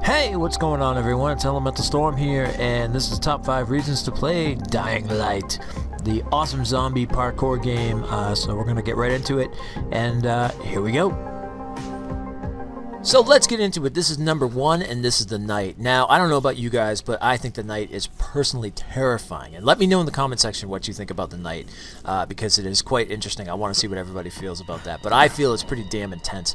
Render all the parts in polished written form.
Hey, what's going on everyone? It's Elemental Storm here, and this is top 5 reasons to play Dying Light, the awesome zombie parkour game. So we're going to get right into it, and here we go. So let's get into it. This is number 1, and this is the night. Now, I don't know about you guys, but I think the night is personally terrifying. And let me know in the comment section what you think about the night, because it is quite interesting. I want to see what everybody feels about that. But I feel it's pretty damn intense.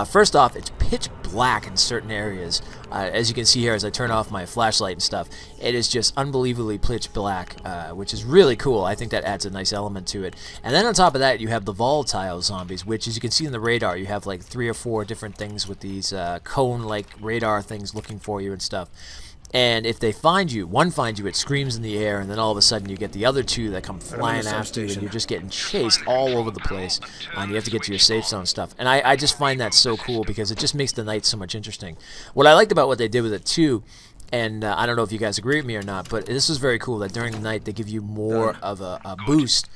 First off, it's pitch black in certain areas. As you can see here, as I turn off my flashlight and stuff, it is just unbelievably pitch black, which is really cool. I think that adds a nice element to it. And then on top of that, you have the volatile zombies, which, as you can see in the radar, you have like 3 or 4 different things with these cone-like radar things looking for you and stuff. And if they find you, one finds you, it screams in the air, and then all of a sudden you get the other 2 that come flying after you, and you're just getting chased all over the place, and you have to get to your safe zone stuff. And I just find that so cool because it just makes the night so much interesting. What I liked about what they did with it too, and I don't know if you guys agree with me or not, but this was very cool that during the night they give you more of a boost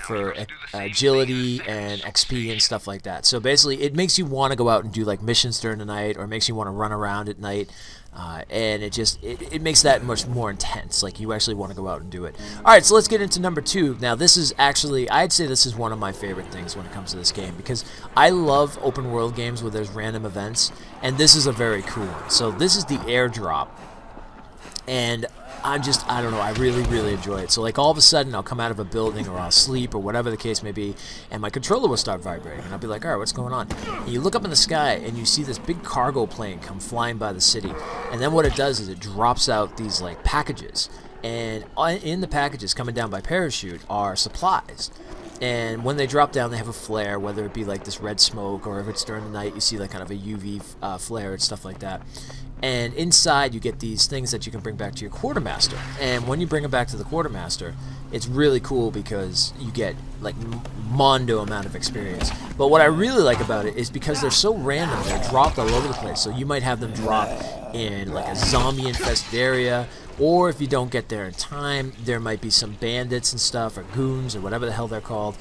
for agility and XP and stuff like that. So basically it makes you want to go out and do like missions during the night, or it makes you want to run around at night, and it makes that much more intense. Like, you actually want to go out and do it. Alright, so let's get into number 2. Now this is actually, I'd say this is one of my favorite things when it comes to this game, because I love open world games where there's random events, and this is a very cool one. So this is the Airdrop, and I don't know, I really enjoy it. So like all of a sudden I'll come out of a building, or I'll sleep, or whatever the case may be, and my controller will start vibrating, and I'll be like, alright, what's going on? And you look up in the sky and you see this big cargo plane come flying by the city, and then what it does is it drops out these like packages, and in the packages coming down by parachute are supplies. And when they drop down, they have a flare, whether it be like this red smoke, or if it's during the night, you see like kind of a UV flare and stuff like that. And inside you get these things that you can bring back to your quartermaster. And when you bring them back to the quartermaster, it's really cool because you get like mondo amount of experience. But what I really like about it is because they're so random, they're dropped all over the place. So you might have them drop in like a zombie infested area, or if you don't get there in time, there might be some bandits and stuff, or goons, or whatever the hell they're called.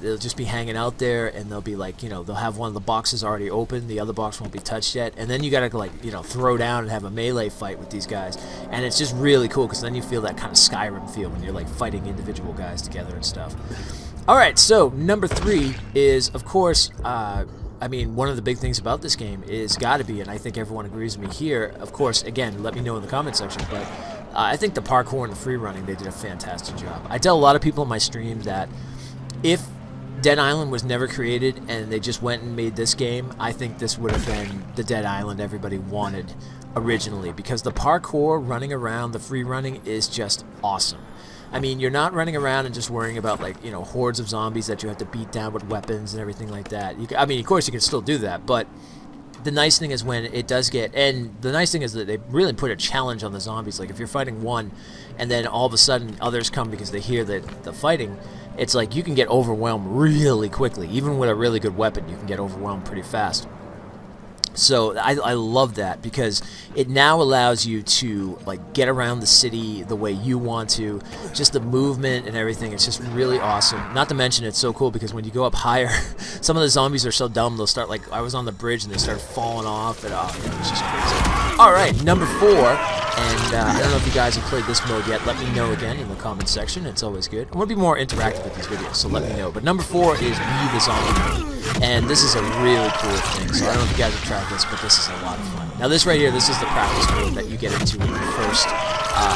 They'll just be hanging out there, and they'll be like, you know, they'll have one of the boxes already open, the other box won't be touched yet, and then you gotta, like, you know, throw down and have a melee fight with these guys. And it's just really cool, because then you feel that kind of Skyrim feel when you're like fighting individual guys together and stuff. Alright, so number 3 is, of course, I mean, one of the big things about this game is gotta be, and I think everyone agrees with me here, of course, again, let me know in the comment section, but I think the parkour and the free running, they did a fantastic job. I tell a lot of people in my stream that if Dead Island was never created and they just went and made this game, I think this would have been the Dead Island everybody wanted originally, because the parkour, running around, the free running is just awesome. I mean, you're not running around and just worrying about, like, you know, hordes of zombies that you have to beat down with weapons and everything like that. I mean, of course you can still do that, but the nice thing is when it does get, and the nice thing is that they really put a challenge on the zombies. Like, if you're fighting one and then all of a sudden others come because they hear the fighting, it's like you can get overwhelmed really quickly. Even with a really good weapon, you can get overwhelmed pretty fast. So I love that, because it now allows you to like get around the city the way you want to. Just the movement and everything, it's just really awesome. Not to mention it's so cool because when you go up higher, some of the zombies are so dumb, they'll start, like, I was on the bridge and they started falling off, and it's just crazy. Alright, number 4, and I don't know if you guys have played this mode yet. Let me know again in the comment section. It's always good. I want to be more interactive with these videos, so let me know. But number 4 is Be the Zombie mode. And this is a really cool thing, so I don't know if you guys have tried this, but this is a lot of fun. Now this right here, this is the practice mode that you get into when you first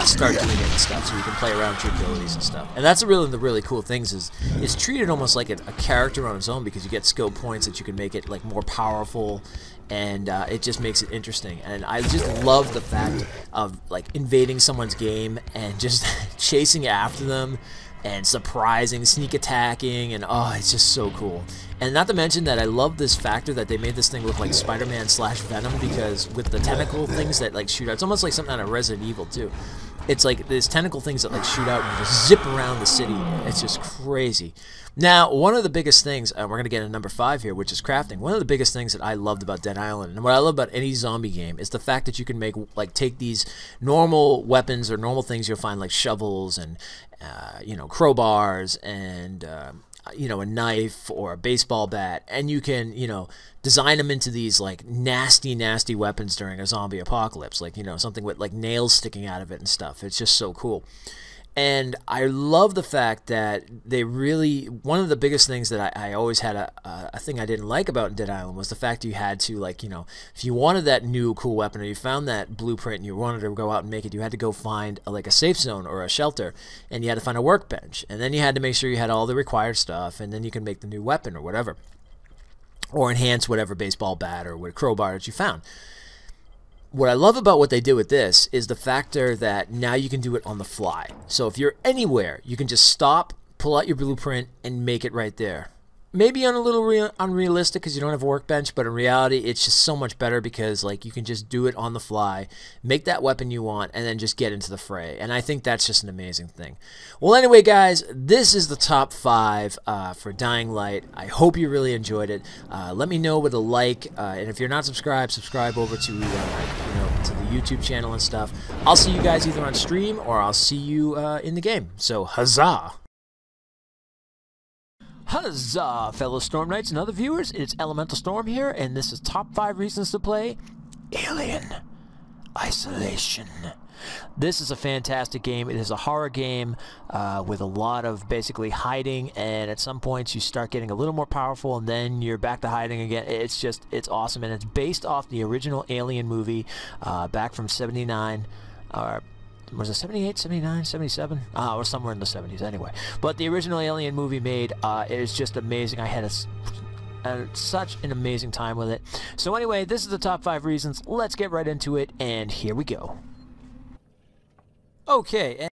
start doing it and stuff, so you can play around with your abilities and stuff. And that's really the really cool things, is it's treated almost like a character on its own, because you get skill points that you can make it like more powerful, and it just makes it interesting. And I just love the fact of like invading someone's game and just chasing after them and surprising, sneak attacking, and oh, it's just so cool. And not to mention that I love this factor that they made this thing look like Spider-Man / Venom, because with the tentacle things that like shoot out, it's almost like something out of Resident Evil too. It's like there's tentacle things that like shoot out and just zip around the city. It's just crazy. Now, one of the biggest things, we're going to get into number 5 here, which is crafting. One of the biggest things that I loved about Dead Island, and what I love about any zombie game, is the fact that you can take these normal weapons or normal things you'll find, like shovels and you know, crowbars and you know, a knife or a baseball bat, and you can, you know, design them into these like nasty weapons during a zombie apocalypse, like, you know, something with like nails sticking out of it and stuff. It's just so cool. And I love the fact that they really, one of the biggest things that I always had a thing I didn't like about Dead Island was the fact you had to, like, you know, if you wanted that new cool weapon or you found that blueprint and you wanted to go out and make it, you had to go find like a safe zone or a shelter, and you had to find a workbench, and then you had to make sure you had all the required stuff, and then you can make the new weapon or whatever, or enhance whatever baseball bat or crowbar that you found. What I love about what they did with this is the factor that now you can do it on the fly. So if you're anywhere, you can just stop, pull out your blueprint, and make it right there. Maybe a little unrealistic because you don't have a workbench, but in reality, it's just so much better because like you can just do it on the fly, make that weapon you want, and then just get into the fray. And I think that's just an amazing thing. Well, anyway, guys, this is the top 5 for Dying Light. I hope you really enjoyed it. Let me know with a like, and if you're not subscribed, subscribe over to you know, to the YouTube channel and stuff. I'll see you guys either on stream or I'll see you in the game. So huzzah! Huzzah, fellow Storm Knights and other viewers, it's Elemental Storm here, and this is Top 5 Reasons to Play Alien Isolation. This is a fantastic game. It is a horror game with a lot of basically hiding, and at some points you start getting a little more powerful, and then you're back to hiding again. It's awesome, and it's based off the original Alien movie back from '79, was it 78, 79, 77? Or somewhere in the 70s anyway. But the original Alien movie made, it is just amazing. I had such an amazing time with it. So anyway, this is the top 5 reasons. Let's get right into it, and here we go. Okay.